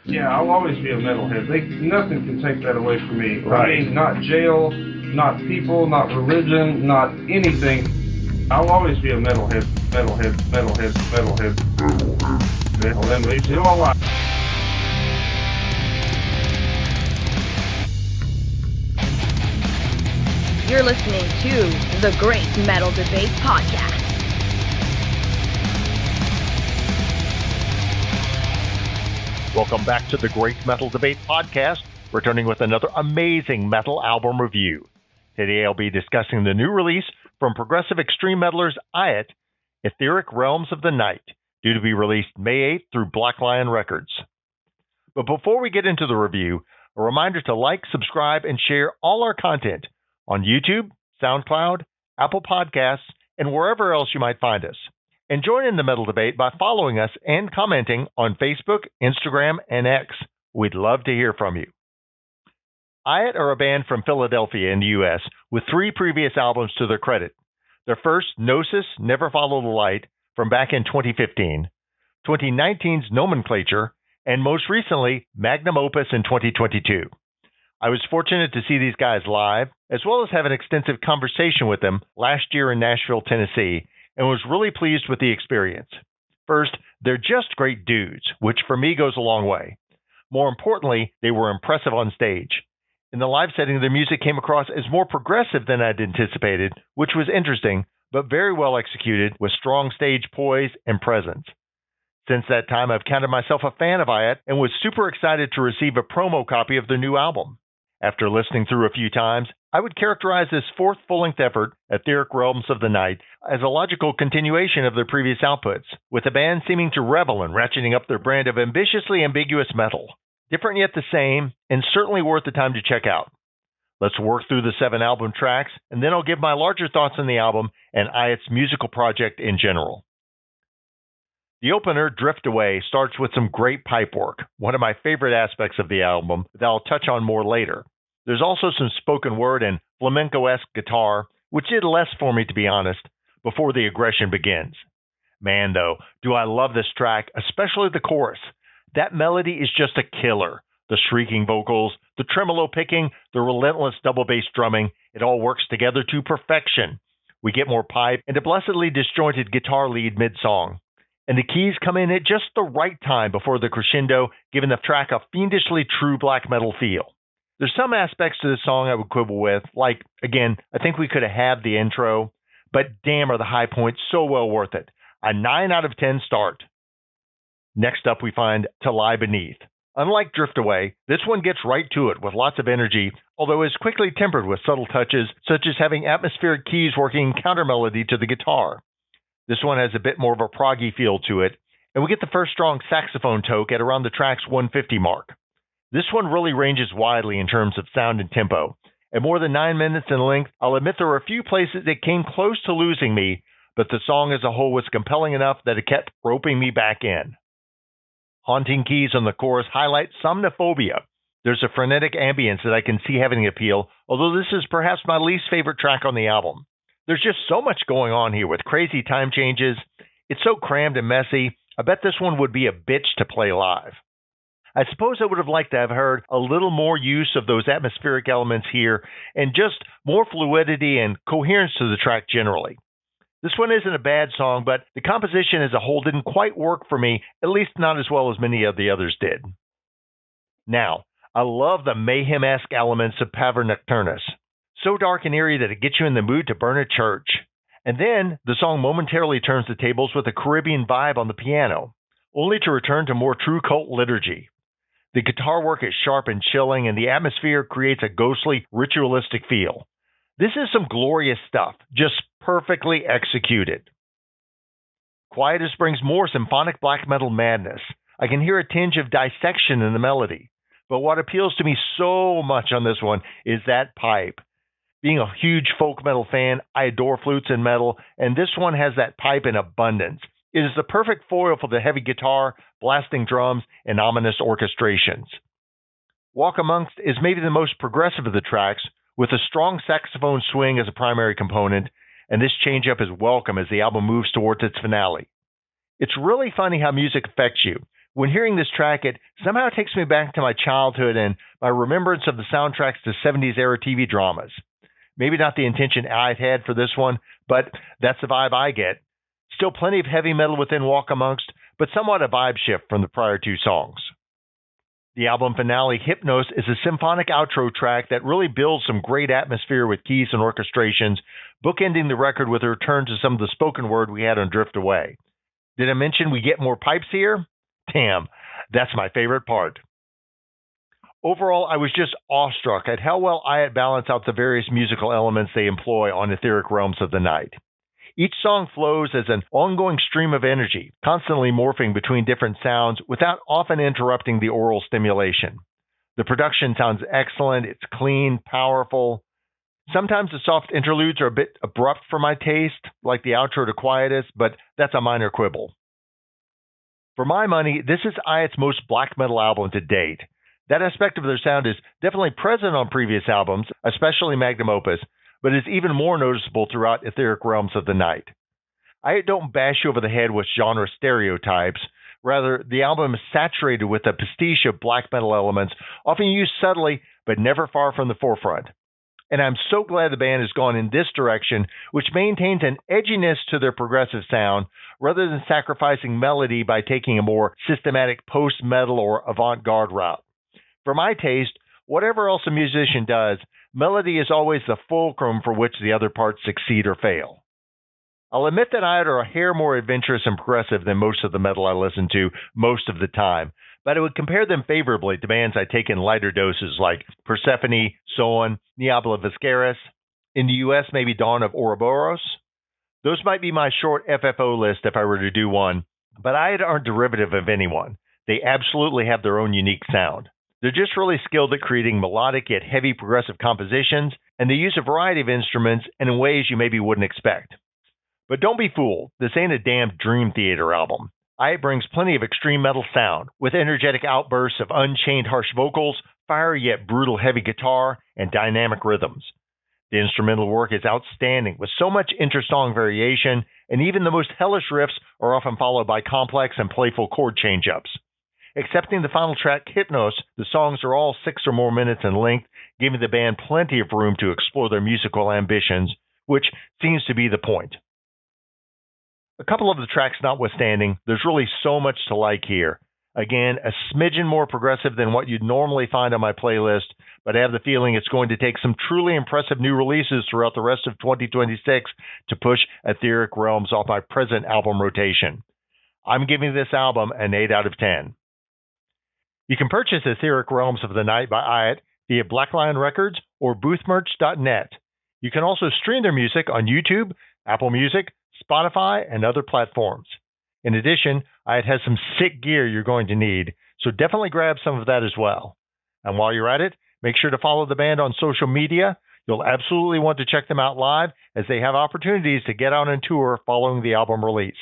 Yeah, I'll always be a metalhead. Nothing can take that away from me. Right. I mean, not jail, not people, not religion, not anything. I'll always be a metalhead. Metalhead makes you all right. You're listening to the Great Metal Debate Podcast. Welcome back to the Great Metal Debate Podcast, returning with another amazing metal album review. Today I'll be discussing the new release from progressive extreme metalers IATT, Etheric Realms of the Night, due to be released May 8th through Black Lion Records. But before we get into the review, a reminder to like, subscribe, and share all our content on YouTube, SoundCloud, Apple Podcasts, and wherever else you might find us. And join in the metal debate by following us and commenting on Facebook, Instagram, and X. We'd love to hear from you. IATT are a band from Philadelphia in the U.S. with 3 previous albums to their credit. Their first, Gnosis, Never Follow the Light, from back in 2015, 2019's Nomenclature, and most recently, Magnum Opus in 2022. I was fortunate to see these guys live, as well as have an extensive conversation with them last year in Nashville, Tennessee, and was really pleased with the experience. First, they're just great dudes, which for me goes a long way. More importantly, they were impressive on stage. In the live setting, their music came across as more progressive than I'd anticipated, which was interesting, but very well executed with strong stage poise and presence. Since that time, I've counted myself a fan of IATT and was super excited to receive a promo copy of their new album. After listening through a few times, I would characterize this 4th full-length effort, Etheric Realms of the Night, as a logical continuation of their previous outputs, with the band seeming to revel in ratcheting up their brand of ambitiously ambiguous metal. Different yet the same, and certainly worth the time to check out. Let's work through the 7 album tracks, and then I'll give my larger thoughts on the album and IATT's musical project in general. The opener, Drift Away, starts with some great pipe work, one of my favorite aspects of the album that I'll touch on more later. There's also some spoken word and flamenco-esque guitar, which did less for me, to be honest, before the aggression begins. Man, though, do I love this track, especially the chorus. That melody is just a killer. The shrieking vocals, the tremolo picking, the relentless double bass drumming, it all works together to perfection. We get more pipe and a blessedly disjointed guitar lead mid-song. And the keys come in at just the right time before the crescendo, giving the track a fiendishly true black metal feel. There's some aspects to the song I would quibble with, like, again, I think we could have had the intro, but damn are the high points so well worth it. A 9 out of 10 start. Next up we find To Lie Beneath. Unlike Drift Away, this one gets right to it with lots of energy, although is quickly tempered with subtle touches, such as having atmospheric keys working counter melody to the guitar. This one has a bit more of a proggy feel to it, and we get the first strong saxophone toke at around the track's 150 mark. This one really ranges widely in terms of sound and tempo. At more than 9 minutes in length, I'll admit there were a few places that came close to losing me, but the song as a whole was compelling enough that it kept roping me back in. Haunting keys on the chorus highlight somnophobia. There's a frenetic ambience that I can see having appeal, although this is perhaps my least favorite track on the album. There's just so much going on here with crazy time changes. It's so crammed and messy. I bet this one would be a bitch to play live. I suppose I would have liked to have heard a little more use of those atmospheric elements here and just more fluidity and coherence to the track generally. This one isn't a bad song, but the composition as a whole didn't quite work for me, at least not as well as many of the others did. Now, I love the mayhem-esque elements of Paver Nocturnus. So dark and eerie that it gets you in the mood to burn a church. And then the song momentarily turns the tables with a Caribbean vibe on the piano, only to return to more true cult liturgy. The guitar work is sharp and chilling, and the atmosphere creates a ghostly, ritualistic feel. This is some glorious stuff, just perfectly executed. Quietus brings more symphonic black metal madness. I can hear a tinge of dissection in the melody. But what appeals to me so much on this one is that pipe. Being a huge folk metal fan, I adore flutes and metal, and this one has that pipe in abundance. It is the perfect foil for the heavy guitar, blasting drums, and ominous orchestrations. Walk Amongst is maybe the most progressive of the tracks, with a strong saxophone swing as a primary component, and this change-up is welcome as the album moves towards its finale. It's really funny how music affects you. When hearing this track, it somehow takes me back to my childhood and my remembrance of the soundtracks to 70s era TV dramas. Maybe not the intention I had for this one, but that's the vibe I get. Still plenty of heavy metal within Walk Amongst, but somewhat a vibe shift from the prior two songs. The album finale, Hypnos, is a symphonic outro track that really builds some great atmosphere with keys and orchestrations, bookending the record with a return to some of the spoken word we had on Drift Away. Did I mention we get more pipes here? Damn, that's my favorite part. Overall, I was just awestruck at how well IATT balanced out the various musical elements they employ on Etheric Realms of the Night. Each song flows as an ongoing stream of energy, constantly morphing between different sounds without often interrupting the oral stimulation. The production sounds excellent, it's clean, powerful. Sometimes the soft interludes are a bit abrupt for my taste, like the outro to Quietus, but that's a minor quibble. For my money, this is IATT's most black metal album to date. That aspect of their sound is definitely present on previous albums, especially Magnum Opus, but is even more noticeable throughout Etheric Realms of the Night. I don't bash you over the head with genre stereotypes. Rather, the album is saturated with a pastiche of black metal elements, often used subtly, but never far from the forefront. And I'm so glad the band has gone in this direction, which maintains an edginess to their progressive sound, rather than sacrificing melody by taking a more systematic post-metal or avant-garde route. For my taste, whatever else a musician does, melody is always the fulcrum for which the other parts succeed or fail. I'll admit that IATT are a hair more adventurous and progressive than most of the metal I listen to most of the time, but I would compare them favorably to bands I take in lighter doses like Persephone, Soen, Niebla Viscaris. In the US, maybe Dawn of Ouroboros. Those might be my short FFO list if I were to do one, but IATT aren't derivative of anyone. They absolutely have their own unique sound. They're just really skilled at creating melodic yet heavy progressive compositions, and they use a variety of instruments and in ways you maybe wouldn't expect. But don't be fooled, this ain't a damn Dream Theater album. IATT brings plenty of extreme metal sound, with energetic outbursts of unchained harsh vocals, fiery yet brutal heavy guitar, and dynamic rhythms. The instrumental work is outstanding, with so much inter-song variation, and even the most hellish riffs are often followed by complex and playful chord change-ups. Excepting the final track, Hypnos, the songs are all 6 or more minutes in length, giving the band plenty of room to explore their musical ambitions, which seems to be the point. A couple of the tracks notwithstanding, there's really so much to like here. Again, a smidgen more progressive than what you'd normally find on my playlist, but I have the feeling it's going to take some truly impressive new releases throughout the rest of 2026 to push Etheric Realms off my present album rotation. I'm giving this album an 8 out of 10. You can purchase Etheric Realms of the Night by IATT via Black Lion Records or boothmerch.net. You can also stream their music on YouTube, Apple Music, Spotify, and other platforms. In addition, IATT has some sick gear you're going to need, so definitely grab some of that as well. And while you're at it, make sure to follow the band on social media. You'll absolutely want to check them out live, as they have opportunities to get out on tour following the album release.